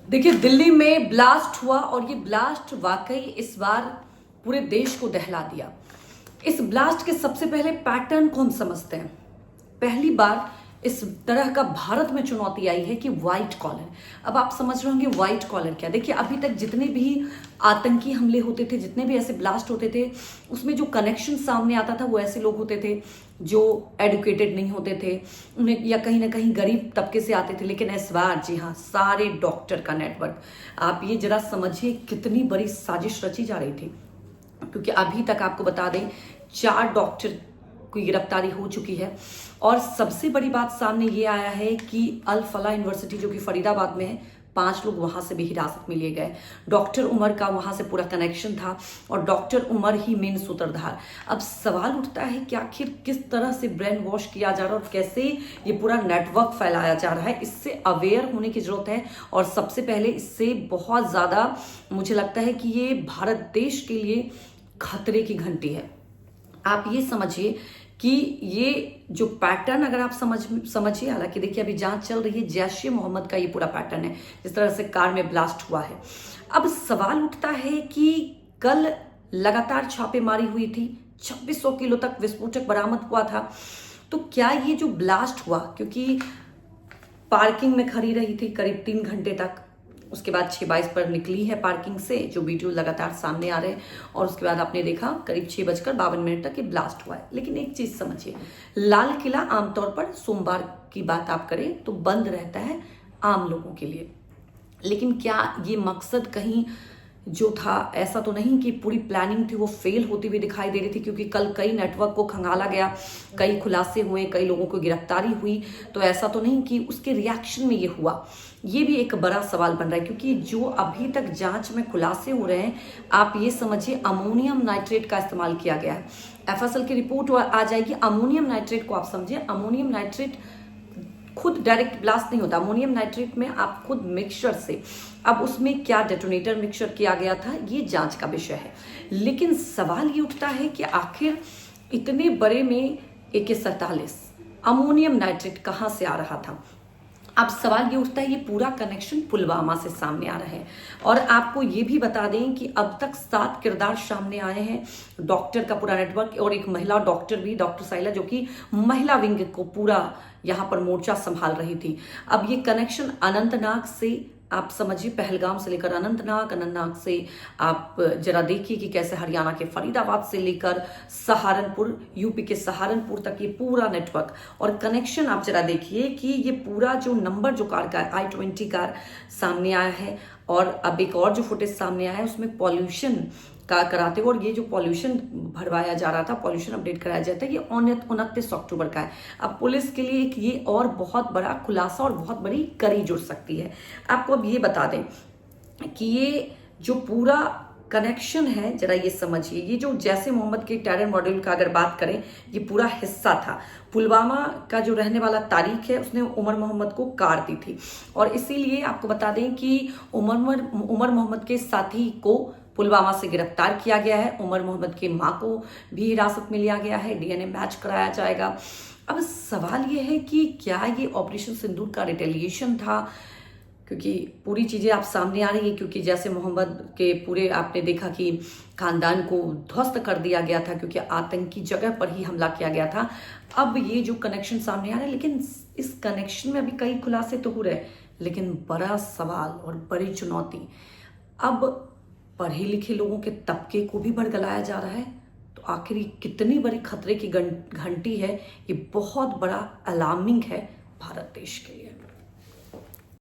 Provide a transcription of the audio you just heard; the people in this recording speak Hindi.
देखिए, दिल्ली में ब्लास्ट हुआ और ये ब्लास्ट वाकई इस बार पूरे देश को दहला दिया। इस ब्लास्ट के सबसे पहले पैटर्न को हम समझते हैं। पहली बार इस तरह का भारत में चुनौती आई है कि व्हाइट कॉलर। अब आप समझ रहे होंगे व्हाइट कॉलर क्या। देखिए, अभी तक जितने भी आतंकी हमले होते थे, जितने भी ऐसे ब्लास्ट होते थे, उसमें जो कनेक्शन सामने आता था वो ऐसे लोग होते थे जो एडुकेटेड नहीं होते थे, उन्हें या कहीं ना कहीं गरीब तबके से आते थे। लेकिन इस बार जी हाँ, सारे डॉक्टर का नेटवर्क। आप ये जरा समझिए कितनी बड़ी साजिश रची जा रही थी, क्योंकि अभी तक आपको बता दें 4 डॉक्टर की गिरफ्तारी हो चुकी है। और सबसे बड़ी बात सामने ये आया है कि अल फला यूनिवर्सिटी जो कि फरीदाबाद में है, 5 लोग वहां से भी हिरासत में लिए गए। डॉक्टर उमर का वहां से पूरा कनेक्शन था और डॉक्टर उमर ही मेन सूत्रधार। अब सवाल उठता है कि आखिर किस तरह से ब्रेन वॉश किया जा रहा है और कैसे ये पूरा नेटवर्क फैलाया जा रहा है। इससे अवेयर होने की जरूरत है और सबसे पहले इससे बहुत ज्यादा मुझे लगता है कि ये भारत देश के लिए खतरे की घंटी है। आप ये समझिए कि ये जो पैटर्न अगर आप समझिए, हालांकि देखिए अभी जांच चल रही है, जैश-ए मोहम्मद का ये पूरा पैटर्न है जिस तरह से कार में ब्लास्ट हुआ है। अब सवाल उठता है कि कल लगातार छापेमारी हुई थी, 2600 किलो तक विस्फोटक बरामद हुआ था, तो क्या ये जो ब्लास्ट हुआ, क्योंकि पार्किंग में खड़ी रही थी करीब 3 घंटे तक, उसके बाद 6:22 पर निकली है पार्किंग से, जो वीडियो लगातार सामने आ रहे हैं, और उसके बाद आपने देखा करीब 6:52 तक ये ब्लास्ट हुआ है। लेकिन एक चीज समझिए, लाल किला आमतौर पर सोमवार की बात आप करें तो बंद रहता है आम लोगों के लिए, लेकिन क्या ये मकसद कहीं जो था, ऐसा तो नहीं कि पूरी प्लानिंग थी वो फेल होती हुई दिखाई दे रही थी, क्योंकि कल कई नेटवर्क को खंगाला गया, कई खुलासे हुए, कई लोगों को गिरफ्तारी हुई, तो ऐसा तो नहीं कि उसके रिएक्शन में ये हुआ। ये भी एक बड़ा सवाल बन रहा है, क्योंकि जो अभी तक जांच में खुलासे हो रहे हैं, आप ये समझिए अमोनियम नाइट्रेट का इस्तेमाल किया गया है। एफएसएल की रिपोर्ट आ जाएगी। अमोनियम नाइट्रेट को आप समझिए, अमोनियम नाइट्रेट खुद डायरेक्ट ब्लास्ट नहीं होता, अमोनियम नाइट्रेट में आप खुद मिक्सचर से, अब उसमें क्या डेटोनेटर मिक्सचर किया गया था ये जांच का विषय है। लेकिन सवाल ये उठता है कि आखिर इतने बड़े में AK-47 अमोनियम नाइट्रेट कहां से आ रहा था। अब सवाल ये उठता है, ये पूरा कनेक्शन पुलवामा से सामने आ रहा है। और आपको ये भी बता दें कि अब तक 7 किरदार सामने आए हैं, डॉक्टर का पूरा नेटवर्क, और एक महिला डॉक्टर भी, डॉक्टर साइला, जो कि महिला विंग को पूरा यहाँ पर मोर्चा संभाल रही थी। अब ये कनेक्शन अनंतनाग से, आप समझिए पहलगाम से लेकर अनंतनाग से आप जरा देखिए कि कैसे हरियाणा के फरीदाबाद से लेकर सहारनपुर, यूपी के सहारनपुर तक ये पूरा नेटवर्क और कनेक्शन आप जरा देखिए कि ये पूरा जो नंबर जो कार का I-20 कार सामने आया है। और अब एक और जो फुटेज सामने आया है उसमें पॉल्यूशन का कराते हुए, और ये जो पॉल्यूशन भरवाया जा रहा था, पॉल्यूशन अपडेट कराया जाता है, ये 29 अक्टूबर का है। अब पुलिस के लिए एक ये और बहुत बड़ा खुलासा और बहुत बड़ी कड़ी जुड़ सकती है। आपको अब ये बता दें कि ये जो पूरा कनेक्शन है, जरा ये समझिए, ये जो जैश-ए मोहम्मद के टेरर मॉड्यूल का अगर बात करें, ये पूरा हिस्सा था। पुलवामा का जो रहने वाला तारिक है, उसने उमर मोहम्मद को कार दी थी, और इसीलिए आपको बता दें कि उमर मोहम्मद के साथी को पुलवामा से गिरफ्तार किया गया है। उमर मोहम्मद की मां को भी हिरासत में लिया गया है, DNA मैच कराया जाएगा। अब सवाल ये है कि क्या ये ऑपरेशन सिंदूर का रिटेलिएशन था, क्योंकि पूरी चीजें आप सामने आ रही है, क्योंकि जैसे मोहम्मद के पूरे आपने देखा कि खानदान को ध्वस्त कर दिया गया था, क्योंकि आतंकी जगह पर ही हमला किया गया था। अब ये जो कनेक्शन सामने आ रहा है, लेकिन इस कनेक्शन में अभी कई खुलासे तो हो रहे हैं, लेकिन बड़ा सवाल और बड़ी चुनौती, अब पढ़े लिखे लोगों के तबके को भी भड़काया जा रहा है। तो आखिर ये कितनी बड़ी खतरे की घंटी है, ये बहुत बड़ा अलार्मिंग है भारत देश के लिए।